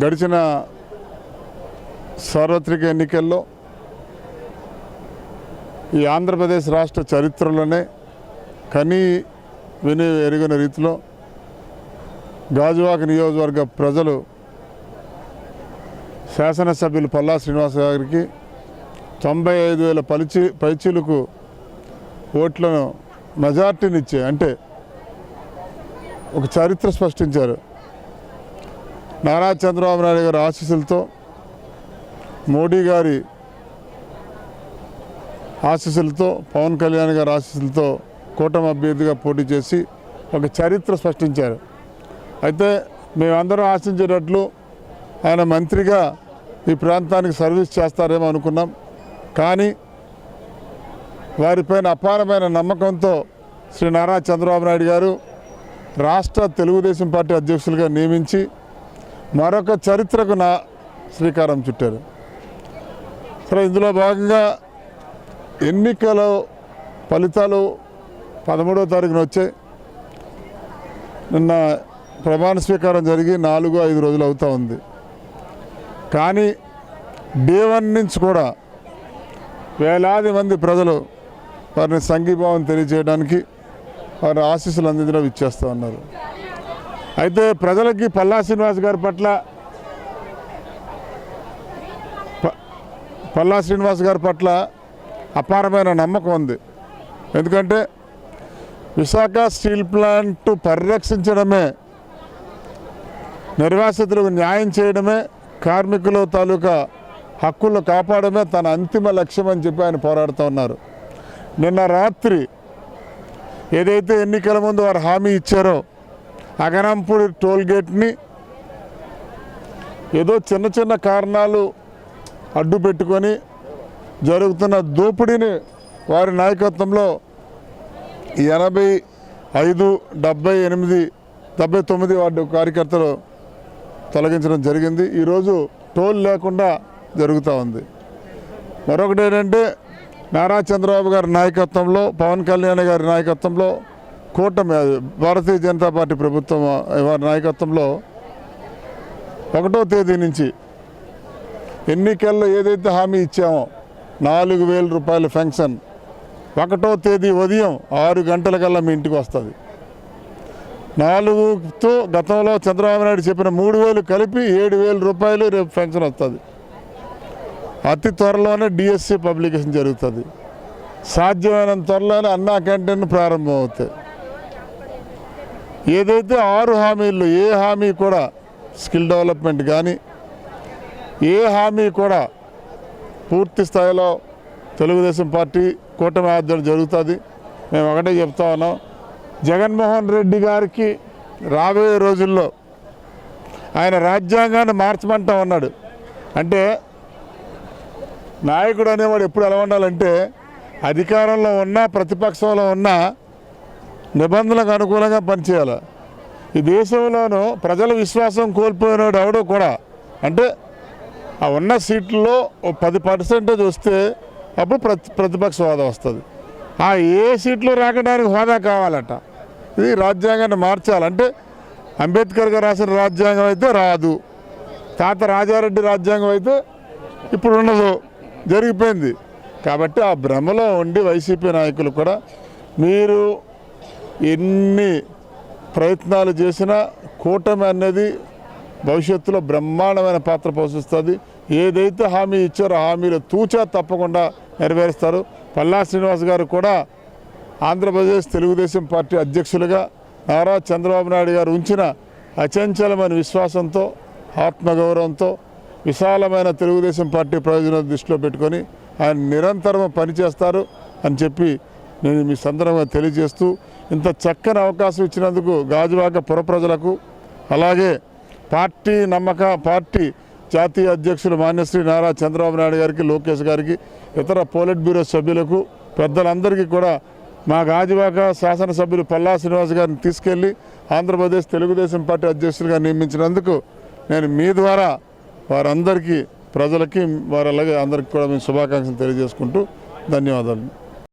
గడిచిన సార్వత్రిక ఎన్నికల్లో ఈ ఆంధ్రప్రదేశ్ రాష్ట్ర చరిత్రలోనే కనీ విని ఎరుగని రీతిలో గాజువాక నియోజకవర్గ ప్రజలు శాసనసభ్యులు పల్లా శ్రీనివాస్ గారికి 95,000 పైచీలకు ఓట్లను మెజార్టీనిచ్చే అంటే ఒక చరిత్ర సృష్టించారు. నారా చంద్రబాబు నాయుడు గారి ఆశీస్సులతో, మోడీ గారి ఆశీస్సులతో, పవన్ కళ్యాణ్ గారి ఆశీస్సులతో కూటమి అభ్యర్థిగా పోటీ చేసి ఒక చరిత్ర సృష్టించారు. అయితే మేమందరం ఆశించేటట్లు ఆయన మంత్రిగా ఈ ప్రాంతానికి సర్వీస్ చేస్తారేమో అనుకున్నాం. కానీ వారిపైన అపారమైన నమ్మకంతో శ్రీ నారా చంద్రబాబు నాయుడు గారు రాష్ట్ర తెలుగుదేశం పార్టీ అధ్యక్షులుగా నియమించి మరొక చరిత్రకు శ్రీకారం చుట్టారు. సరే, ఇందులో భాగంగా ఎన్నికల ఫలితాలు 13వ తారీఖున వచ్చాయి. నిన్న ప్రమాణ స్వీకారం జరిగి 4-5 రోజులు అవుతూ ఉంది. కానీ డే 1 నుంచి కూడా వేలాది మంది ప్రజలు వారిని సంఘీభావం తెలియజేయడానికి వారి ఆశీస్సులు అందించడం ఇచ్చేస్తూ ఉన్నారు. అయితే ప్రజలకి పల్లా శ్రీనివాస్ గారి పట్ల అపారమైన నమ్మకం ఉంది. ఎందుకంటే విశాఖ స్టీల్ ప్లాంట్ పరిరక్షించడమే, నిర్వాసితులకు న్యాయం చేయడమే, కార్మికుల తాలూకా హక్కులు కాపాడమే తన అంతిమ లక్ష్యం అని చెప్పి ఆయన పోరాడుతూ ఉన్నారు. నిన్న రాత్రి ఏదైతే ఎన్నికల ముందు వారు హామీ ఇచ్చారో అగనంపూడి టోల్గేట్ని ఏదో చిన్న చిన్న కారణాలు అడ్డు పెట్టుకొని జరుగుతున్న దోపిడీని వారి నాయకత్వంలో 85, 78, 79 వార్డు కార్యకర్తలు తొలగించడం జరిగింది. ఈరోజు టోల్ లేకుండా జరుగుతూ ఉంది. మరొకటి ఏంటంటే నారా చంద్రబాబు గారి నాయకత్వంలో, పవన్ కళ్యాణ్ గారి నాయకత్వంలో, కూటమి భారతీయ జనతా పార్టీ ప్రభుత్వం వారి నాయకత్వంలో 1వ తేదీ నుంచి ఎన్నికల్లో ఏదైతే హామీ ఇచ్చామో 4,000 రూపాయల పెన్షన్ 1వ తేదీ ఉదయం 6 గంటలకల్లా మీ ఇంటికి వస్తుంది. 4తో గతంలో చంద్రబాబు నాయుడు చెప్పిన 3,000 కలిపి 7,000 రూపాయలు రేపు పెన్షన్ వస్తుంది. అతి త్వరలోనే డిఎస్సి పబ్లికేషన్ జరుగుతుంది. సాధ్యమైనంత త్వరలోనే అన్నా క్యాంటీన్ ప్రారంభం అవుతాయి. ఏదైతే 6 హామీల్లో ఏ హామీ కూడా స్కిల్ డెవలప్మెంట్ కానీ ఏ హామీ కూడా పూర్తి స్థాయిలో తెలుగుదేశం పార్టీ కూటమి ఆధ్వర్యంలో జరుగుతుంది. మేము ఒకటే చెప్తా ఉన్నాం, జగన్మోహన్ రెడ్డి గారికి రాబోయే రోజుల్లో ఆయన రాజ్యాంగాన్ని మార్చమంటా ఉన్నాడు. అంటే నాయకుడు అనేవాడు ఎప్పుడు ఎలా ఉండాలంటే అధికారంలో ఉన్నా ప్రతిపక్షంలో ఉన్నా నిబంధనలకు అనుకూలంగా పనిచేయాలి. ఈ దేశంలోనూ ప్రజల విశ్వాసం కోల్పోయినాడు ఎవడో కూడా, అంటే ఆ ఉన్న సీట్లలో 10% వస్తే అప్పుడు ప్రతిపక్ష హోదా వస్తుంది. ఆ ఏ సీట్లు రాకడానికి హోదా కావాలట. ఇది రాజ్యాంగాన్ని మార్చాలంటే అంబేద్కర్ గారు రాసిన రాజ్యాంగం అయితే రాదు, తాత రాజారెడ్డి రాజ్యాంగం అయితే ఇప్పుడు ఉండదు, జరిగిపోయింది. కాబట్టి ఆ భ్రమలో ఉండి వైసీపీ నాయకులు కూడా మీరు ఎన్ని ప్రయత్నాలు చేసినా కూటమి అనేది భవిష్యత్తులో బ్రహ్మాండమైన పాత్ర పోషిస్తుంది. ఏదైతే హామీ ఇచ్చారో హామీలు తూచా తప్పకుండా నెరవేరుస్తారు. పల్లా శ్రీనివాస్ గారు కూడా ఆంధ్రప్రదేశ్ తెలుగుదేశం పార్టీ అధ్యక్షులుగా నారా చంద్రబాబు నాయుడు గారు ఉంచిన అచంచలమైన విశ్వాసంతో, ఆత్మగౌరవంతో, విశాలమైన తెలుగుదేశం పార్టీ ప్రయోజనాలు దృష్టిలో పెట్టుకొని ఆయన నిరంతరం పనిచేస్తారు అని చెప్పి నేను మీ సందర్భంగా తెలియజేస్తూ, ఇంత చక్కని అవకాశం ఇచ్చినందుకు గాజువాక పుర ప్రజలకు, అలాగే పార్టీ జాతీయ అధ్యక్షులు మాన్యశ్రీ నారా చంద్రబాబు నాయుడు గారికి, లోకేష్ గారికి, ఇతర పోలిట్ బ్యూరో సభ్యులకు, పెద్దలందరికీ కూడా మా గాజువాక శాసనసభ్యులు పల్లా శ్రీనివాస్ గారిని తీసుకెళ్లి ఆంధ్రప్రదేశ్ తెలుగుదేశం పార్టీ అధ్యక్షులుగా నియమించినందుకు నేను మీ ద్వారా వారందరికీ, ప్రజలకి, వారు అలాగే అందరికీ కూడా మేము శుభాకాంక్షలు తెలియజేసుకుంటూ ధన్యవాదాలు.